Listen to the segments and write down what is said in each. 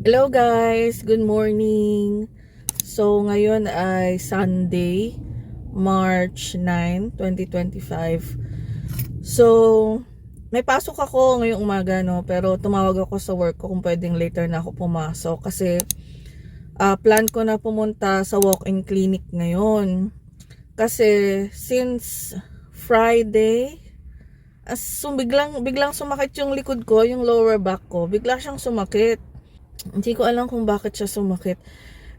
Hello guys, good morning. So ngayon ay Sunday, March 9, 2025. So may pasok ako ngayong umaga no, pero tumawag ako sa work ko kung pwedeng later na ako pumasok kasi plan ko na pumunta sa walk-in clinic ngayon. Kasi since Friday, biglang sumakit yung likod ko, yung lower back ko. Bigla siyang sumakit. Hindi ko alam kung bakit siya sumakit.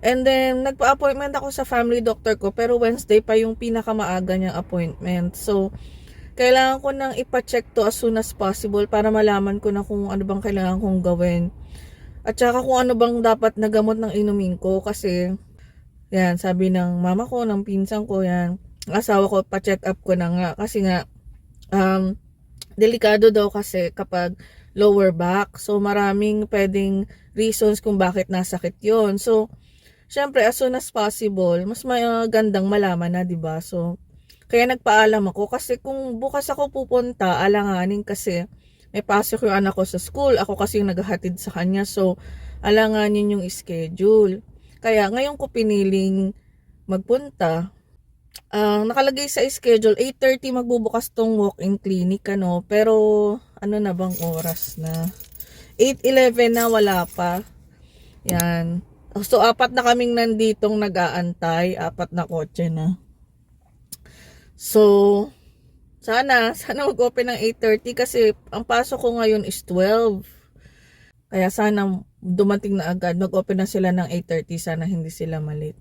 And then, nagpa-appointment ako sa family doctor ko, pero Wednesday pa yung pinakamaaga niyang appointment. So, kailangan ko nang ipa-check to as soon as possible para malaman ko na kung ano bang kailangan kong gawin. At saka kung ano bang dapat na gamot ng inumin ko kasi, yan, sabi ng mama ko, ng pinsan ko, yan, asawa ko, pa-check up ko na nga. Kasi nga, delikado daw kasi kapag lower back. So, maraming pwedeng reasons kung bakit nasakit yon. So, syempre, as soon as possible, mas magandang malaman na, diba? So, kaya nagpaalam ako kasi kung bukas ako pupunta, alanganin kasi may pasok yung anak ko sa school. Ako kasi yung naghahatid sa kanya. So, alanganin yung schedule. Kaya ngayon ko piniling magpunta. Nakalagay sa schedule 8:30 magbubukas tong walk-in clinic ano, pero ano na bang oras na 8:11 na, wala pa. Yan, so apat na kaming nanditong nag-aantay, apat na kotse na. So sana mag-open ng 8:30 kasi ang pasok ko ngayon is 12. Kaya sana dumating na agad, mag-open na sila ng 8:30, sana hindi sila malate.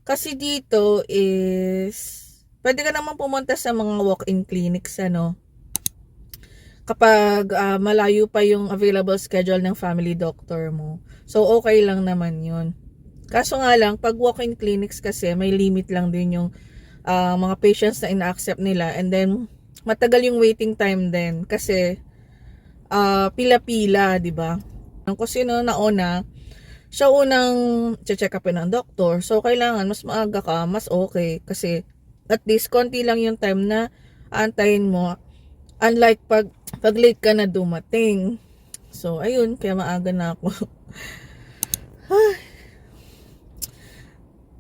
Kasi dito is, pwede ka naman pumunta sa mga walk-in clinics, ano, kapag malayo pa yung available schedule ng family doctor mo. So, okay lang naman yun. Kaso nga lang, pag walk-in clinics kasi, may limit lang din yung mga patients na ina-accept nila. And then, matagal yung waiting time din. Kasi, pila-pila, diba? Kung sino nauna, siya unang check upin ng doktor. So, kailangan mas maaga ka, mas okay. Kasi, at least, konti lang yung time na aantayin mo. Unlike pag late ka na dumating. So, ayun, kaya maaga na ako.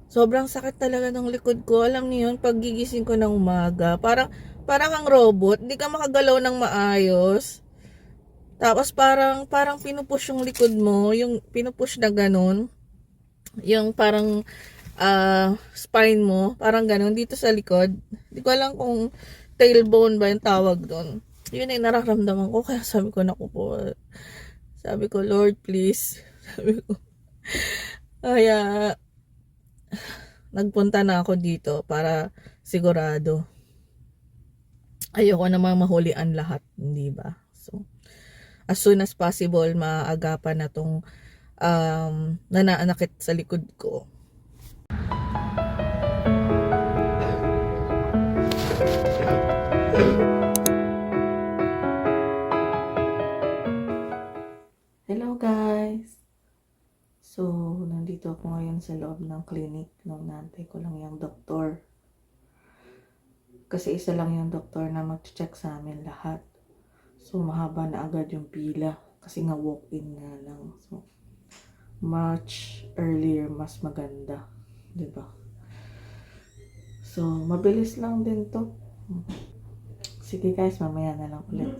Sobrang sakit talaga ng likod ko. Alam niyo yun, pag gigising ko ng umaga, parang kang robot, hindi ka makagalaw ng maayos. Tapos parang pinupush yung likod mo, yung pinupush na ganun. Yung parang spine mo, parang ganun dito sa likod. Hindi ko alam kung tailbone ba yung tawag doon. Yun ay nararamdaman ko, kaya sabi ko naku po. Sabi ko, Lord please. Sabi ko. Kaya nagpunta na ako dito para sigurado. Ayoko namang mahulian lahat, hindi ba? So, as soon as possible, maagapan na tong nananakit sa likod ko. Hello guys! So, nandito ako ngayon sa loob ng clinic. Nantay ko lang yung doktor. Kasi isa lang yung doktor na mag-check sa amin lahat. So, mahaba na agad yung pila. Kasi nga walk-in nga lang. So, much earlier, mas maganda. Diba? So, mabilis lang din to. Sige guys, mamaya na lang ulit.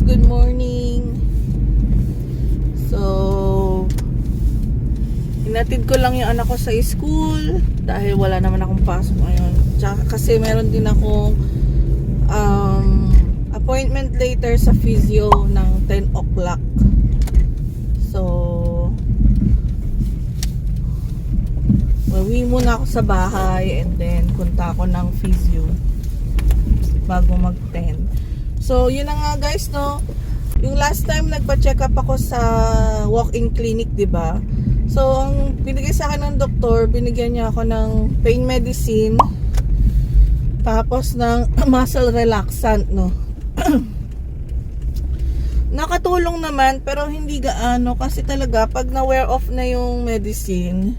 Good morning. So, inatid ko lang yung anak ko sa school dahil wala naman akong pasok ngayon. Tsaka kasi meron din akong appointment later sa physio ng 10 o'clock. So, uwi muna ako sa bahay and then punta ako ng physio bago mag-10. So, yun na nga guys, no. Yung last time nagpa-check up ako sa walk-in clinic, 'di ba? So, ang binigay sa akin ng doktor, binigyan niya ako ng pain medicine Tapos ng muscle relaxant, no. Nakatulong naman pero hindi gaano kasi talaga pag na-wear off na yung medicine,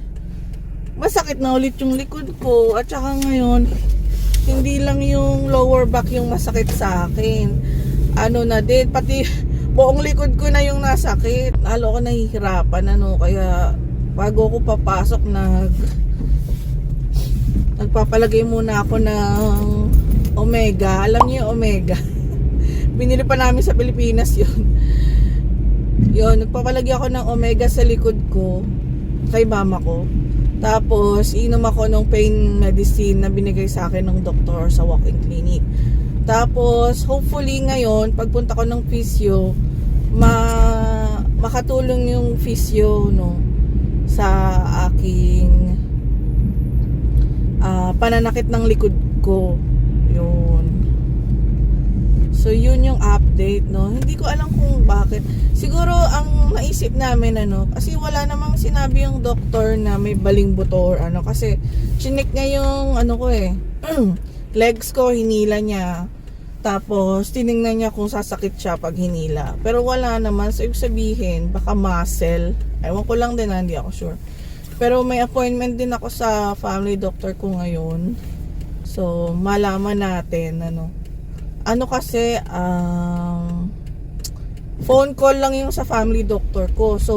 masakit na ulit yung likod ko. At saka ngayon, hindi lang yung lower back yung masakit sa akin. Ano na din, pati buong likod ko na yung nasakit. Lalo ko nahihirapan, ano. Kaya bago ko papasok, nagpapalagay muna ako ng Omega. Alam niyo yung Omega? Binili pa namin sa Pilipinas yun. Yun, nagpapalagay ako ng Omega sa likod ko kay mama ko. Tapos, inom ako ng pain medicine na binigay sa akin ng doktor sa walk-in clinic. Tapos, hopefully ngayon, pagpunta ko ng physio, makatulong yung physio, no, sa aking pananakit ng likod ko. Yun. So, yun yung update, no. Hindi ko alam kung bakit. Siguro, ang naisip namin, ano, kasi wala namang sinabi yung doktor na may baling buto or ano. Kasi, chinik niya yung, ano ko legs ko, hinila niya. Tapos, tiningnan niya kung sasakit siya pag hinila. Pero wala naman. So, ibig sabihin, baka muscle. Ewan ko lang din, hindi ako sure. Pero may appointment din ako sa family doctor ko ngayon. So, malaman natin, ano kasi, phone call lang yung sa family doctor ko. So,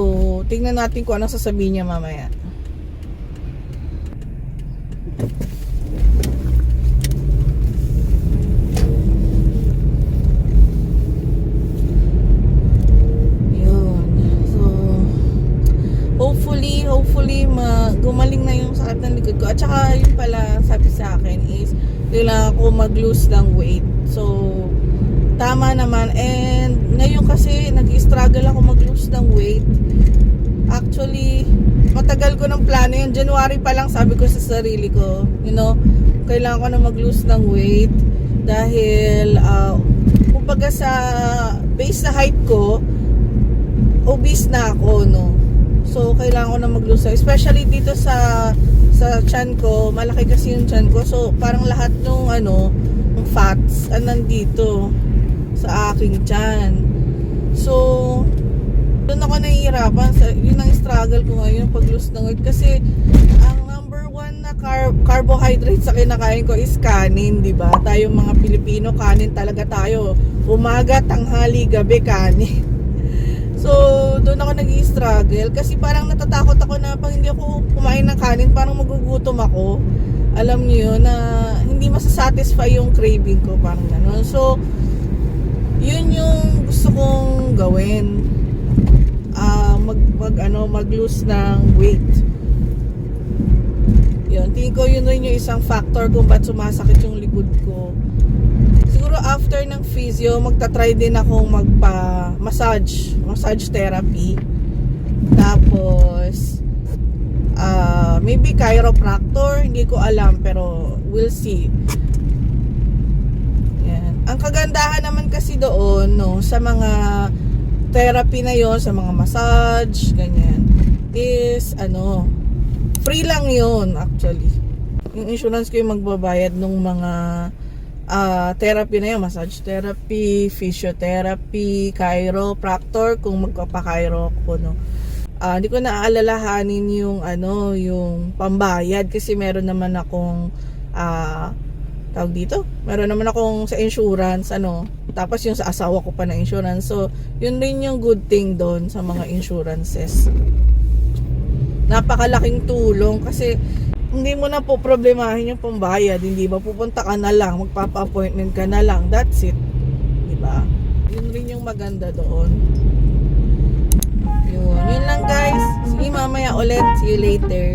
tingnan natin kung anong sasabihin niya mamaya. Yun. So, hopefully, gumaling na yung sakit ng likod ko. At saka, yun pala, sabi sa akin is, kailangan ko mag-lose ng weight. So, tama naman. And ngayon kasi nag-struggle ako mag-lose ng weight. Actually, matagal ko ng plano yun. January pa lang sabi ko sa sarili ko, kailangan ko na mag-lose ng weight. Dahil, kumbaga sa base sa height ko, obese na ako, no. So, kailangan ko na mag-lose. Especially dito sa tiyan ko, malaki kasi yung tiyan ko. So, parang lahat ng fats nandito sa aking tiyan. So, doon ako nahihirapan. Yun ang struggle ko ngayon pag-lose ng weight. Kasi, ang number one na carbohydrate sa kinakain ko is kanin, di ba? Tayong mga Pilipino, kanin talaga tayo. Umaga, tanghali, gabi, kanin. So, doon ako nag-i-struggle. Kasi parang natatakot ako na pag hindi ako kumain ng kanin, parang magugutom ako. Alam niyo yun, na hindi masasatisfy yung craving ko, parang gano'n. So, yun yung gusto kong gawin. Mag-lose ng weight. Yun, tingin ko yun rin yung isang factor kung ba't sumasakit yung likod ko. Siguro after ng physio, magta-try din akong massage therapy. Tapos, maybe chiropractor, hindi ko alam, pero we'll see. Yan. Ang kagandahan naman kasi doon, no, sa mga therapy na yon, sa mga massage, ganyan, is, free lang yon actually. Yung insurance ko yung magbabayad ng mga therapy na yun, massage therapy, physiotherapy, chiropractor, kung magpapa-chiro ko, no. Hindi ko naaalalahanin yung yung pambayad kasi meron naman akong tawag dito, meron naman akong sa insurance, tapos yung sa asawa ko pa na insurance. So, yun rin yung good thing doon sa mga insurances. Napakalaking tulong kasi hindi mo na po problemahin yung pambayad, hindi ba? Pupunta ka na lang, magpapa-appointment ka na lang, that's it, di ba? Yun rin yung maganda doon. Yun lang guys. Sige, mamaya ulit. See you later.